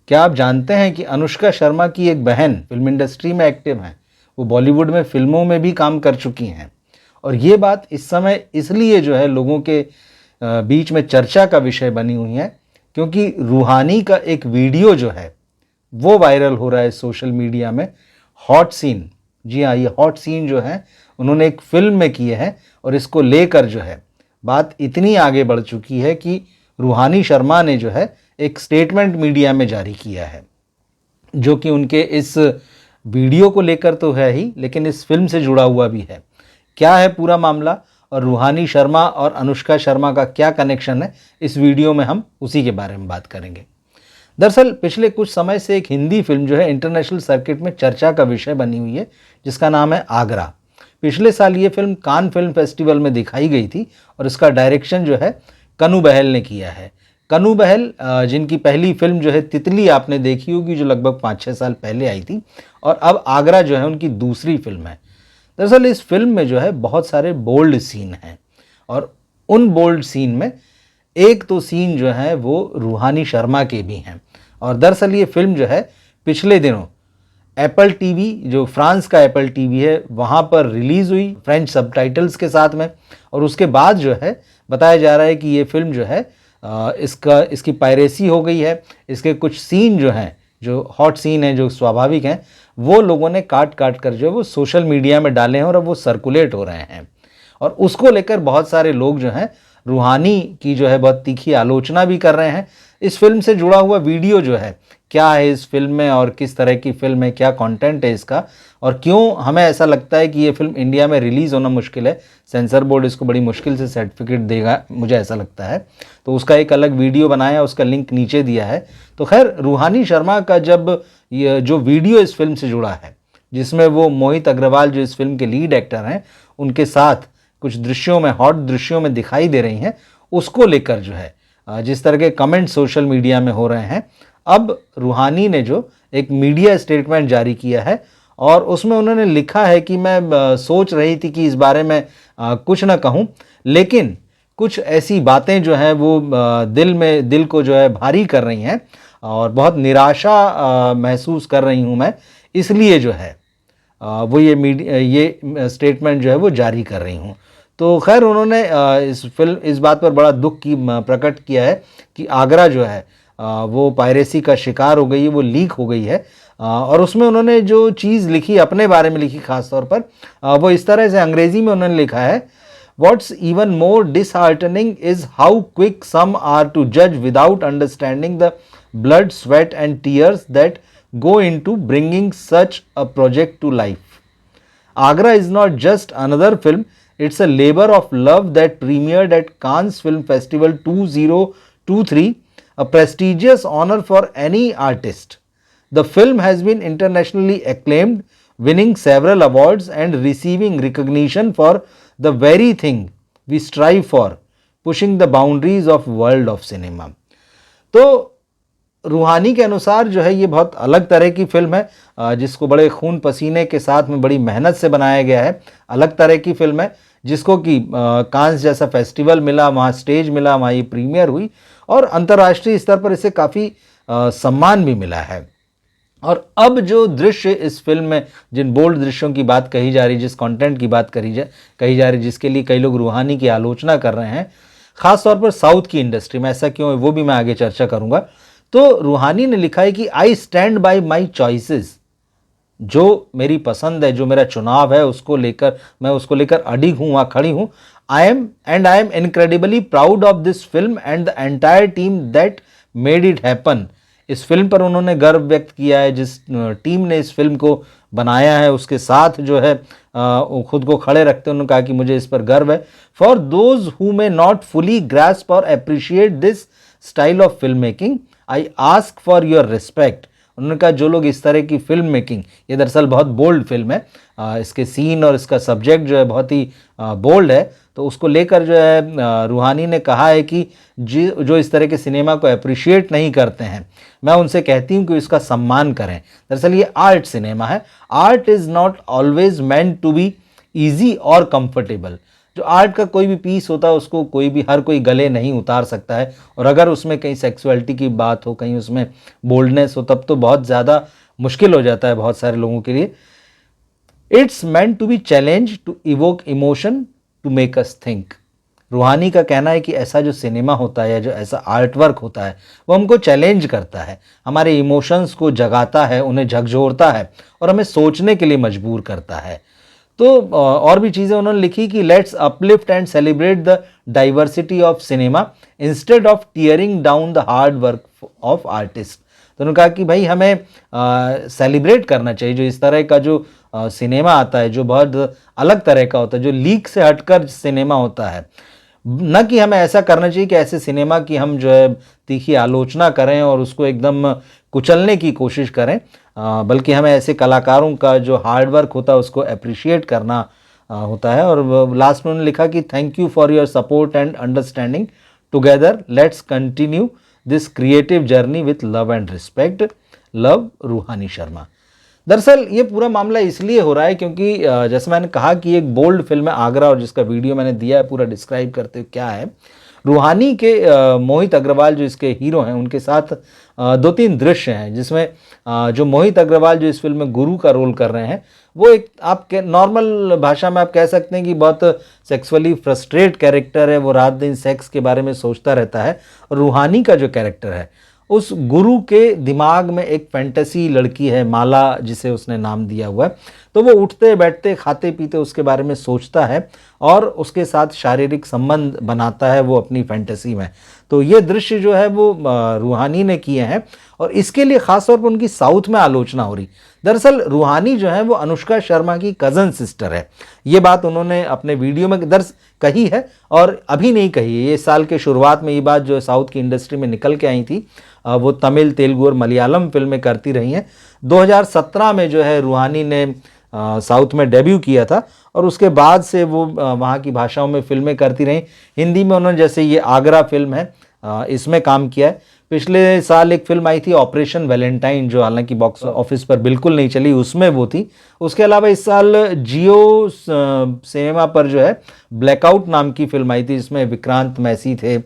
क्या आप जानते हैं कि अनुष्का शर्मा की एक बहन फिल्म इंडस्ट्री में एक्टिव हैं? वो बॉलीवुड में फिल्मों में भी काम कर चुकी हैं। और ये बात इस समय इसलिए जो है लोगों के बीच में चर्चा का विषय बनी हुई है क्योंकि रूहानी का एक वीडियो जो है वो वायरल हो रहा है सोशल मीडिया में। हॉट सीन, जी हाँ, ये हॉट सीन जो है उन्होंने एक फिल्म में किए हैं और इसको लेकर जो है बात इतनी आगे बढ़ चुकी है कि रूहानी शर्मा ने जो है एक स्टेटमेंट मीडिया में जारी किया है, जो कि उनके इस वीडियो को लेकर तो है ही, लेकिन इस फिल्म से जुड़ा हुआ भी है। क्या है पूरा मामला और रूहानी शर्मा और अनुष्का शर्मा का क्या कनेक्शन है, इस वीडियो में हम उसी के बारे में बात करेंगे। दरअसल पिछले कुछ समय से एक हिंदी फिल्म जो है इंटरनेशनल सर्किट में चर्चा का विषय बनी हुई है, जिसका नाम है आगरा। पिछले साल ये फिल्म कान फिल्म फेस्टिवल में दिखाई गई थी और इसका डायरेक्शन जो है कनु बहल ने किया है। कनु बहल जिनकी पहली फिल्म जो है तितली आपने देखी होगी, जो लगभग 5-6 साल पहले आई थी, और अब आगरा जो है उनकी दूसरी फिल्म है। दरअसल इस फिल्म में जो है बहुत सारे बोल्ड सीन हैं और उन बोल्ड सीन में एक तो सीन जो है वो रूहानी शर्मा के भी हैं। और दरअसल ये फिल्म जो है पिछले दिनों एप्पल टीवी, जो फ्रांस का एप्पल टीवी है, वहाँ पर रिलीज़ हुई फ्रेंच सबटाइटल्स के साथ में। और उसके बाद जो है बताया जा रहा है कि ये फिल्म जो है इसकी पायरेसी हो गई है। इसके कुछ सीन जो हैं, जो हॉट सीन हैं, जो स्वाभाविक हैं, वो लोगों ने काट काट कर जो है वो सोशल मीडिया में डाले हैं और अब वो सर्कुलेट हो रहे हैं। और उसको लेकर बहुत सारे लोग जो हैं रूहानी की जो है बहुत तीखी आलोचना भी कर रहे हैं। इस फिल्म से जुड़ा हुआ वीडियो जो है, क्या है इस फिल्म में और किस तरह की फिल्म है, क्या कंटेंट है इसका, और क्यों हमें ऐसा लगता है कि ये फिल्म इंडिया में रिलीज़ होना मुश्किल है, सेंसर बोर्ड इसको बड़ी मुश्किल से सर्टिफिकेट देगा, मुझे ऐसा लगता है। तो उसका एक अलग वीडियो बनाया, उसका लिंक नीचे दिया है। तो खैर, रूहानी शर्मा का जब ये जो वीडियो इस फिल्म से जुड़ा है, जिसमें वो मोहित अग्रवाल जो इस फिल्म के लीड एक्टर हैं उनके साथ कुछ दृश्यों में, हॉट दृश्यों में दिखाई दे रही हैं, उसको लेकर जो है जिस तरह के कमेंट सोशल मीडिया में हो रहे हैं, अब रूहानी ने जो एक मीडिया स्टेटमेंट जारी किया है और उसमें उन्होंने लिखा है कि मैं सोच रही थी कि इस बारे में कुछ ना कहूं, लेकिन कुछ ऐसी बातें जो हैं वो दिल को जो है भारी कर रही हैं और बहुत निराशा महसूस कर रही हूं मैं, इसलिए जो है वो ये स्टेटमेंट जो है वो जारी कर रही हूँ। तो खैर, उन्होंने इस बात पर बड़ा दुख की प्रकट किया है कि आगरा जो है वो पायरेसी का शिकार हो गई है, वो लीक हो गई है। और उसमें उन्होंने जो चीज़ लिखी, अपने बारे में लिखी खास तौर पर, वो इस तरह से अंग्रेज़ी में उन्होंने लिखा है, What's even more disheartening is how quick some are to judge without understanding the blood, sweat and tears that go into bringing such a project to life. Agra is not just another film, it's a labor of love that premiered at Cannes Film Festival 2023, a prestigious honor for any artist. The film has been internationally acclaimed, winning several awards and receiving recognition for the very thing we strive for, pushing the boundaries of world of cinema. तो रूहानी के अनुसार जो है ये बहुत अलग तरह की फिल्म है, जिसको बड़े खून पसीने के साथ में बड़ी मेहनत से बनाया गया है। अलग तरह की फिल्म है जिसको कि कांस जैसा फेस्टिवल मिला, वहाँ स्टेज मिला, वहाँ ये प्रीमियर हुई और अंतर्राष्ट्रीय स्तर पर इसे काफ़ी सम्मान भी मिला है। और अब जो दृश्य इस फिल्म में, जिन बोल्ड दृश्यों की बात कही जा रही, जिस कंटेंट की बात कही जा रही, जिसके लिए कई लोग रूहानी की आलोचना कर रहे हैं, ख़ास तौर पर साउथ की इंडस्ट्री में, ऐसा क्यों है वो भी मैं आगे चर्चा करूँगा। तो रूहानी ने लिखा है कि I stand by my choices, जो मेरी पसंद है, जो मेरा चुनाव है, मैं उसको लेकर अडिग हूँ, वहाँ खड़ी हूँ। I am incredibly proud of this film and the entire team that made it happen. इस फिल्म पर उन्होंने गर्व व्यक्त किया है, जिस टीम ने इस फिल्म को बनाया है उसके साथ जो है खुद को खड़े रखते हैं। उन्होंने कहा कि मुझे इस पर गर्व है। For those who may not fully grasp or appreciate this style of film making, I ask for your respect. उन्होंने कहा जो लोग इस तरह की फिल्म मेकिंग, ये दरअसल बहुत बोल्ड फिल्म है, इसके सीन और इसका सब्जेक्ट जो है बहुत ही बोल्ड है, तो उसको लेकर जो है रूहानी ने कहा है कि जो इस तरह के सिनेमा को अप्रिशिएट नहीं करते हैं, मैं उनसे कहती हूँ कि इसका सम्मान करें। दरअसल ये आर्ट सिनेमा है। Art is not always meant to be easy और कंफर्टेबल। जो आर्ट का कोई भी पीस होता है उसको कोई भी, हर कोई गले नहीं उतार सकता है, और अगर उसमें कहीं सेक्सुअलिटी की बात हो, कहीं उसमें बोल्डनेस हो, तब तो बहुत ज़्यादा मुश्किल हो जाता है बहुत सारे लोगों के लिए। It's meant to be challenge, to evoke emotion, to make us think. Ruhani का कहना है कि ऐसा जो सिनेमा होता है या जो ऐसा आर्ट वर्क होता है वो हमको चैलेंज करता है, हमारे इमोशंस को जगाता है, उन्हें झकझोरता है और हमें सोचने के लिए मजबूर करता है। तो और भी चीज़ें उन्होंने लिखी कि let's uplift and celebrate the diversity of cinema instead of tearing down the hard work of artist. तो उन्होंने कहा कि भाई हमें सेलिब्रेट करना चाहिए जो इस तरह का जो सिनेमा आता है, जो बहुत अलग तरह का होता है, जो लीक से हटकर सिनेमा होता है। न कि हमें ऐसा करना चाहिए कि ऐसे सिनेमा की हम जो है तीखी आलोचना करें और उसको एकदम कुचलने की कोशिश करें, बल्कि हमें ऐसे कलाकारों का जो हार्ड वर्क होता है उसको अप्रिशिएट करना होता है। और लास्ट में उन्होंने लिखा कि thank you for your support and understanding, together let's continue this creative journey with love and respect, love रूहानी शर्मा। दरअसल ये पूरा मामला इसलिए हो रहा है क्योंकि जैसे मैंने कहा कि एक बोल्ड फिल्म है आगरा, और जिसका वीडियो मैंने दिया है पूरा डिस्क्राइब करते हुए क्या है। रूहानी के मोहित अग्रवाल जो इसके हीरो हैं उनके साथ दो तीन दृश्य हैं जिसमें जो मोहित अग्रवाल जो इस फिल्म में गुरु का रोल कर रहे हैं वो एक आप नॉर्मल भाषा में आप कह सकते हैं कि बहुत सेक्सुअली फ्रस्ट्रेट कैरेक्टर है, वो रात दिन सेक्स के बारे में सोचता रहता है। और रूहानी का जो कैरेक्टर है उस गुरु के दिमाग में एक फैंटेसी लड़की है माला, जिसे उसने नाम दिया हुआ है, तो वो उठते बैठते खाते पीते उसके बारे में सोचता है और उसके साथ शारीरिक संबंध बनाता है वो अपनी फैंटेसी में। तो ये दृश्य जो है वो रूहानी ने किए हैं और इसके लिए ख़ासतौर पर उनकी साउथ में आलोचना हो रही। दरअसल रूहानी जो है वो अनुष्का शर्मा की कज़न सिस्टर है, ये बात उन्होंने अपने वीडियो में दर्ज कही है और अभी नहीं कही है, ये साल के शुरुआत में ये बात जो साउथ की इंडस्ट्री में निकल के आई थी। वो तमिल, तेलुगु और मलयालम फिल्में करती रही हैं। 2017 में जो है रूहानी ने साउथ में डेब्यू किया था और उसके बाद से वो वहाँ की भाषाओं में फिल्में करती रहीं। हिंदी में उन्होंने जैसे ये आगरा फिल्म है इसमें काम किया है। पिछले साल एक फिल्म आई थी ऑपरेशन वैलेंटाइन जो हालांकि बॉक्स ऑफिस पर बिल्कुल नहीं चली, उसमें वो थी। उसके अलावा इस साल जियो सिनेमा पर जो है ब्लैकआउट नाम की फिल्म आई थी जिसमें विक्रांत मैसी थे,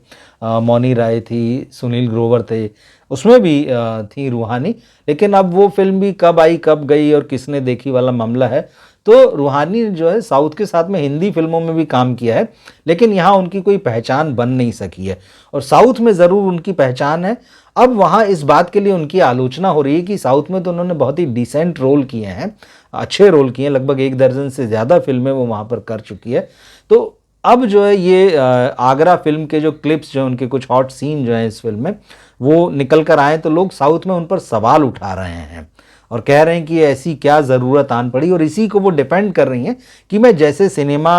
मौनी राय थी, सुनील ग्रोवर थे, उसमें भी थी रूहानी। लेकिन अब वो फिल्म भी कब आई कब गई और किसने देखी वाला मामला है। तो रूहानी जो है साउथ के साथ में हिंदी फिल्मों में भी काम किया है लेकिन यहाँ उनकी कोई पहचान बन नहीं सकी है और साउथ में ज़रूर उनकी पहचान है। अब वहाँ इस बात के लिए उनकी आलोचना हो रही है कि साउथ में तो उन्होंने बहुत ही डिसेंट रोल किए हैं, अच्छे रोल किए हैं, लगभग 1 दर्जन से ज़्यादा फिल्में वो वहाँ पर कर चुकी है। तो अब जो है ये आगरा फिल्म के जो क्लिप्स जो उनके कुछ हॉट सीन जो हैं इस फिल्म में वो निकल कर आए तो लोग साउथ में उन पर सवाल उठा रहे हैं और कह रहे हैं कि ऐसी क्या ज़रूरत आन पड़ी, और इसी को वो डिपेंड कर रही हैं कि मैं जैसे सिनेमा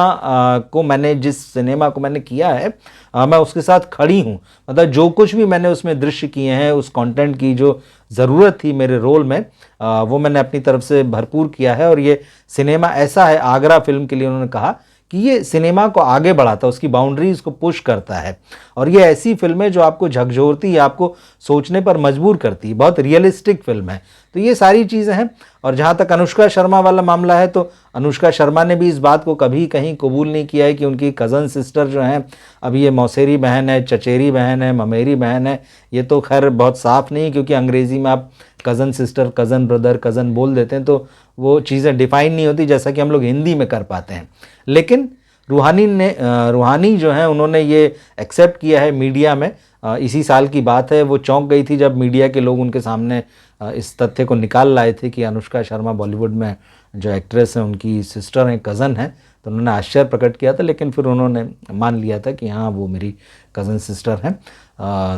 को मैंने जिस सिनेमा को मैंने किया है मैं उसके साथ खड़ी हूँ, मतलब जो कुछ भी मैंने उसमें दृश्य किए हैं उस कंटेंट की जो ज़रूरत थी मेरे रोल में वो मैंने अपनी तरफ से भरपूर किया है। और ये सिनेमा ऐसा है आगरा फिल्म के लिए उन्होंने कहा कि ये सिनेमा को आगे बढ़ाता है, उसकी बाउंड्रीज को पुश करता है और ये ऐसी फिल्में जो आपको झकझोरती है, आपको सोचने पर मजबूर करती है, बहुत रियलिस्टिक फिल्म है। तो ये सारी चीज़ें हैं। और जहाँ तक अनुष्का शर्मा वाला मामला है तो अनुष्का शर्मा ने भी इस बात को कभी कहीं कबूल नहीं किया है कि उनकी कज़न सिस्टर जो हैं, अभी ये मौसेरी बहन है, चचेरी बहन है, ममेरी बहन है, ये तो खैर बहुत साफ़ नहीं क्योंकि अंग्रेज़ी में आप cousin sister, cousin brother, cousin बोल देते हैं तो वो चीज़ें डिफ़ाइन नहीं होती जैसा कि हम लोग हिंदी में कर पाते हैं। लेकिन रूहानी जो है उन्होंने ये एक्सेप्ट किया है मीडिया में। इसी साल की बात है, वो चौंक गई थी जब मीडिया के लोग उनके सामने इस तथ्य को निकाल लाए थे कि अनुष्का शर्मा बॉलीवुड में जो एक्ट्रेस हैं उनकी सिस्टर हैं, कज़न हैं। तो उन्होंने आश्चर्य प्रकट किया था लेकिन फिर उन्होंने मान लिया था कि हाँ वो मेरी कज़न सिस्टर हैं।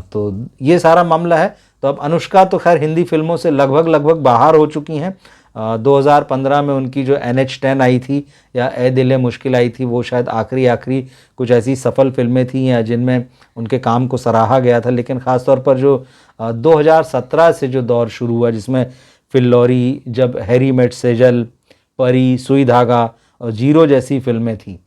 तो ये सारा मामला है। तो अब अनुष्का तो खैर हिंदी फिल्मों से लगभग बाहर हो चुकी हैं। 2015 में उनकी जो NH10 आई थी या ए दिल मुश्किल आई थी, वो शायद आखिरी कुछ ऐसी सफल फिल्में थी या जिनमें उनके काम को सराहा गया था। लेकिन ख़ास तौर पर जो 2017 से जो दौर शुरू हुआ जिसमें फिल्लौरी, जब हैरी मेट सेजल, परी, सुई धागा और जीरो जैसी फिल्में थी,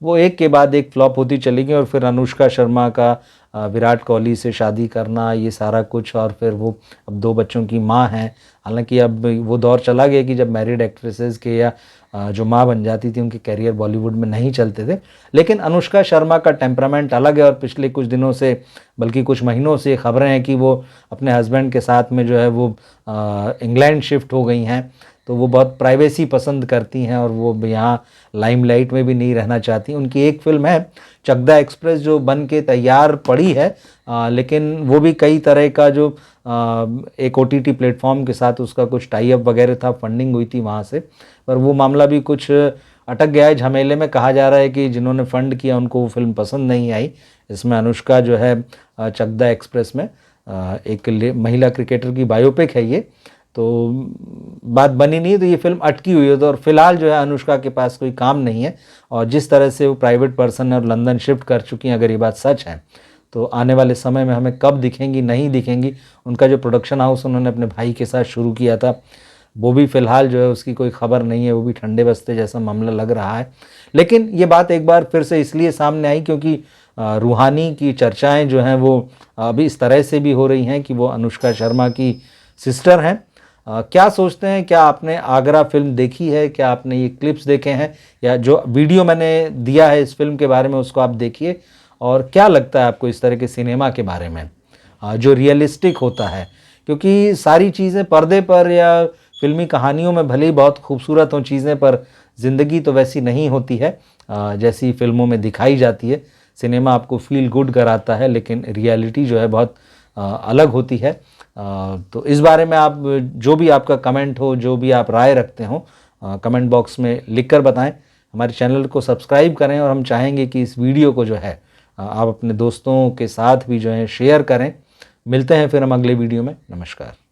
वो एक के बाद एक फ्लॉप होती चली गई और फिर अनुष्का शर्मा का विराट कोहली से शादी करना, ये सारा कुछ, और फिर वो अब 2 बच्चों की माँ हैं। हालांकि अब वो दौर चला गया कि जब मैरिड एक्ट्रेसेस के या जो माँ बन जाती थी उनके करियर बॉलीवुड में नहीं चलते थे। लेकिन अनुष्का शर्मा का टेम्परामेंट अलग है, और पिछले कुछ दिनों से, बल्कि कुछ महीनों से खबरें हैं कि वो अपने हस्बैंड के साथ में जो है वो इंग्लैंड शिफ्ट हो गई हैं। तो वो बहुत प्राइवेसी पसंद करती हैं और वो यहाँ लाइमलाइट में भी नहीं रहना चाहती। उनकी एक फिल्म है चकदा एक्सप्रेस जो बन के तैयार पड़ी है, लेकिन वो भी कई तरह का जो एक OTT प्लेटफॉर्म के साथ उसका कुछ टाई अप वगैरह था, फंडिंग हुई थी वहाँ से, पर वो मामला भी कुछ अटक गया है झमेले में। कहा जा रहा है कि जिन्होंने फ़ंड किया उनको वो फिल्म पसंद नहीं आई। इसमें अनुष्का जो है चकदा एक्सप्रेस में एक महिला क्रिकेटर की बायोपिक है ये, तो बात बनी नहीं, तो ये फिल्म अटकी हुई है। तो और फिलहाल जो है अनुष्का के पास कोई काम नहीं है, और जिस तरह से वो प्राइवेट पर्सन है और लंदन शिफ्ट कर चुकी हैं, अगर ये बात सच है तो आने वाले समय में हमें कब दिखेंगी, नहीं दिखेंगी। उनका जो प्रोडक्शन हाउस उन्होंने अपने भाई के साथ शुरू किया था, वो भी फ़िलहाल जो है उसकी कोई खबर नहीं है, वो भी ठंडे बस्ते जैसा मामला लग रहा है। लेकिन ये बात एक बार फिर से इसलिए सामने आई क्योंकि रूहानी की चर्चाएं जो हैं वो अभी इस तरह से भी हो रही हैं कि वो अनुष्का शर्मा की सिस्टर हैं। क्या सोचते हैं? क्या आपने आगरा फिल्म देखी है? क्या आपने ये क्लिप्स देखे हैं, या जो वीडियो मैंने दिया है इस फिल्म के बारे में उसको आप देखिए, और क्या लगता है आपको इस तरह के सिनेमा के बारे में जो रियलिस्टिक होता है? क्योंकि सारी चीज़ें पर्दे पर या फिल्मी कहानियों में भले ही बहुत खूबसूरत हों चीज़ें, पर ज़िंदगी तो वैसी नहीं होती है जैसी फिल्मों में दिखाई जाती है। सिनेमा आपको फील गुड कराता है, लेकिन रियलिटी जो है बहुत अलग होती है। तो इस बारे में आप जो भी आपका कमेंट हो, जो भी आप राय रखते हो, कमेंट बॉक्स में लिख कर बताएं। हमारे चैनल को सब्सक्राइब करें, और हम चाहेंगे कि इस वीडियो को जो है आप अपने दोस्तों के साथ भी जो है शेयर करें। मिलते हैं फिर हम अगले वीडियो में। नमस्कार।